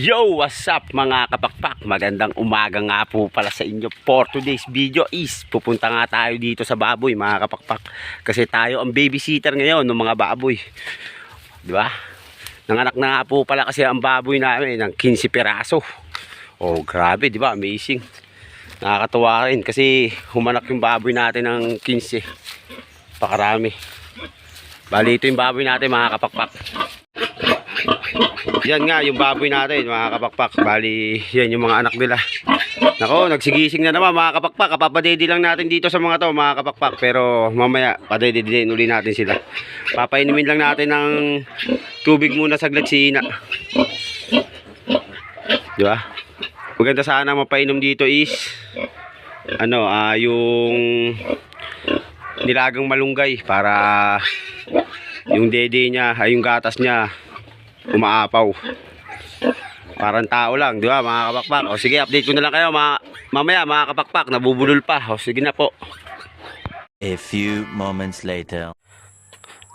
Yo, what's up mga kapakpak? Magandang umaga nga po pala sa inyo. For today's video is pupunta nga tayo dito sa baboy mga kapakpak. Kasi tayo ang babysitter ngayon ng mga baboy. Di ba? Nanganak na nga po pala kasi ang baboy namin ng 15 piraso. Oh, grabe, di ba? Amazing. Nakakatuwa rin kasi humanak yung baboy natin ng 15. Pakarami. Bali, ito yung baboy natin mga kapakpak. Yan nga yung baboy natin mga kapakpak. Bali yan yung mga anak nila. Nako, nagsigising na naman mga kapakpak. Papadede lang natin dito sa mga to mga kapakpak. Pero mamaya padede din uli natin sila. Papainumin lang natin ng tubig muna saglit si Ina. Diba? Maganda sana mapainom dito is yung nilagang malunggay para yung dede niya ay yung gatas niya umaapaw. Parang tao lang, di ba mga kapakpak? O sige, update ko na lang kayo mamaya mga kapakpak, nabubulol pa. O sige na po. A few moments later.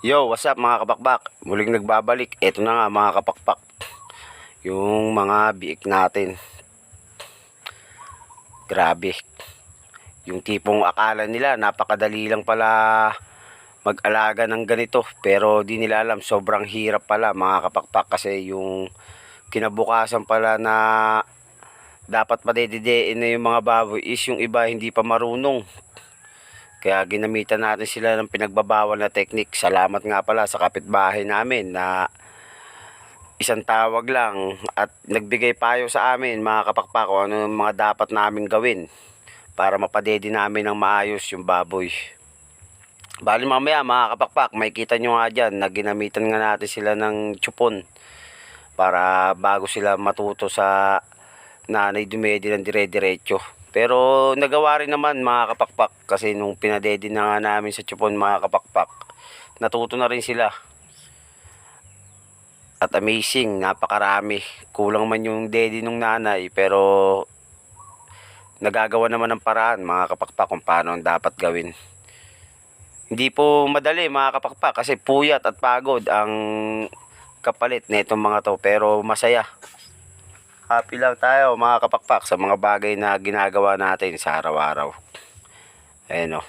Yo, what's up mga kapakpak? Muling nagbabalik. Ito na nga mga kapakpak, yung mga biik natin. Grabe. Yung tipong akala nila napakadali lang pala mag-alaga ng ganito, pero di nila alam sobrang hirap pala mga kapakpak. Kasi yung kinabukasan pala na dapat padededein na yung mga baboy is yung iba hindi pa marunong, kaya ginamitan natin sila ng pinagbabawal na teknik. Salamat nga pala sa kapitbahay namin na isang tawag lang at nagbigay payo sa amin mga kapakpak kung ano yung mga dapat namin gawin para mapadede namin ng maayos yung baboy. Bali mamaya mga kapakpak, may kita nyo nga dyan na ginamitan nga natin sila ng tsupon para bago sila matuto sa nanay dumedi ng dire-diretso. Pero nagawa rin naman mga kapakpak kasi nung pinadede na nga namin sa tsupon mga kapakpak, natuto na rin sila. At amazing, napakarami. Kulang man yung dede nung nanay pero nagagawa naman ng paraan mga kapakpak kung paano ang dapat gawin. Hindi po madali mga kapakpak kasi puyat at pagod ang kapalit na itong mga to, pero masaya. Happy lang tayo mga kapakpak sa mga bagay na ginagawa natin sa araw-araw. Ayan o.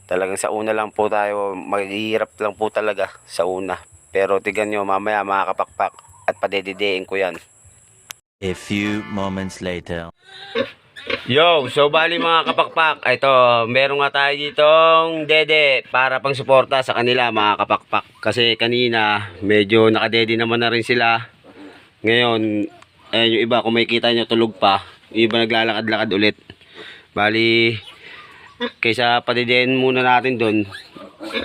Talagang sa una lang po tayo, maghihirap lang po talaga sa una. Pero tignan nyo mamaya mga kapakpak at padededein ko yan. A few moments later. Yo, so bali mga kapakpak, ito, meron nga tayo ditong dede para pang suporta sa kanila mga kapakpak. Kasi kanina, medyo nakadede naman na rin sila. Ngayon, ayun yung iba, kung makikita nyo tulog pa, yung iba naglalakad-lakad ulit. Bali, kaysa padedein muna natin doon,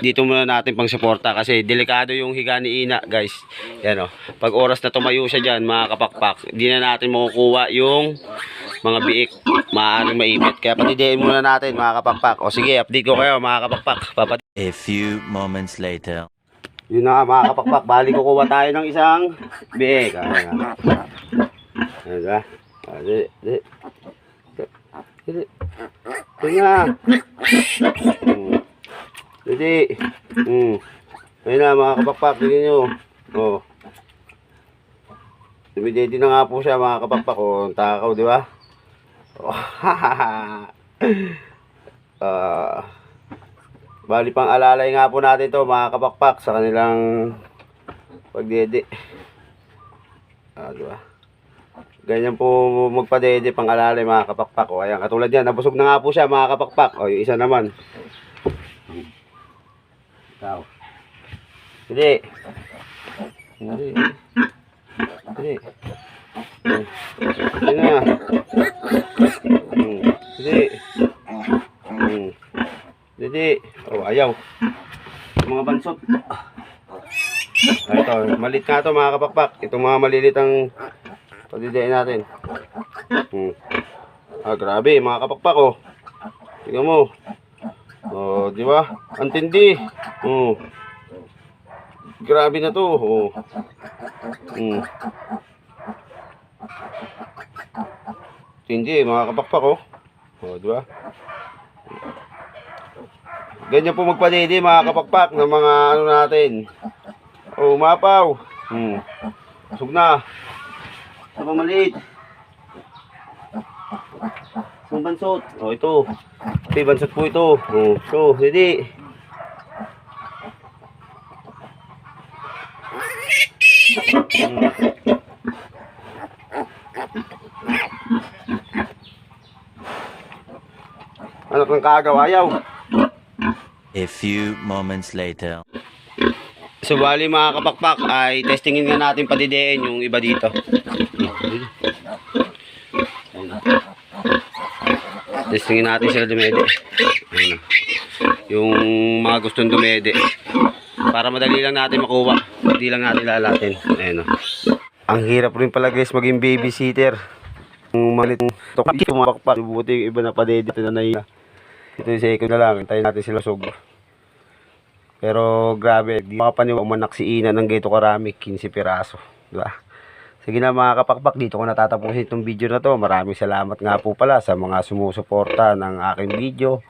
dito muna natin pang suporta kasi delikado yung higa ni Ina guys. Yan o, pag oras na tumayo siya dyan mga kapakpak, di na natin makukuha yung mga biik, maaaring maipit. Kaya patidiin muna natin mga kapakpak. O sige, update ko kayo mga kapakpak. A few moments later. Yun na nga mga kapakpak, bali kukuha tayo ng isang biik. Ayan nga. Ito nga. Didi. Ayun na mga kapakpak, tignan nyo. O. Dumidedi na nga po siya mga kapakpak. O, takaw, di ba? Bali pang alalay nga po natin to mga kapakpak sa kanilang pagdede. Diba? Ganyan po magpadede pang alalay mga kapakpak. O ayan, katulad yan, nabusog na nga po siya mga kapakpak. O yung isa naman. Ikaw. Hindi. Hindi. Hindi. Hindi na. Hindi. Hindi. Oh, ayaw. Mga bansot. Ito, malit nga ito mga kapakpak. Itong mga malilit ang pagdidiin natin. Grabe mga kapakpak oh. Tingnan mo. Oh, di ba? Antindi. Oh. Grabe na to. Oh. Hindi mga kapakpak oh. Oh, di ba? Ganyan po magpadede mga kapakpak ng mga ano natin. Oh, umapaw. Busog na. Sa pamaliit. Sa bansot. O, ito. Ito, bansot po ito. O, so, hindi. Anak ng kaagaw, ayaw. A few moments later. So bali mga kapakpak ay testingin nga natin padidein yung iba dito. Testingin natin sila dumede. Ayun. Yung mga gustong dumede. Para madali lang natin makuha. Hindi lang natin lalatin. Ayun. Ang hirap rin pala guys maging babysitter. Yung malit yung mga pakpak. Buti yung iba na padede na nahiya. Ito yung second na lang. Hintayin natin sila sog. Pero grabe, di makapaniwala umanak si Ina ng gaito karami, 15 piraso. Diba? Sige na mga kapakpak, dito ko natatapusin itong video na to. Maraming salamat nga po pala sa mga sumusuporta ng aking video.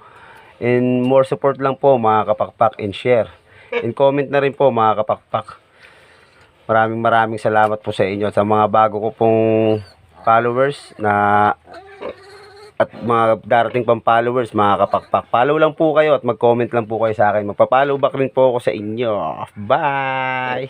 And more support lang po mga kapakpak, and share. And comment na rin po mga kapakpak. Maraming salamat po sa inyo. Sa mga bago ko pong followers na at mga darating pang followers, mga kapakpak, follow lang po kayo at mag-comment lang po kayo sa akin. Magpa-follow back rin po ako sa inyo. Bye!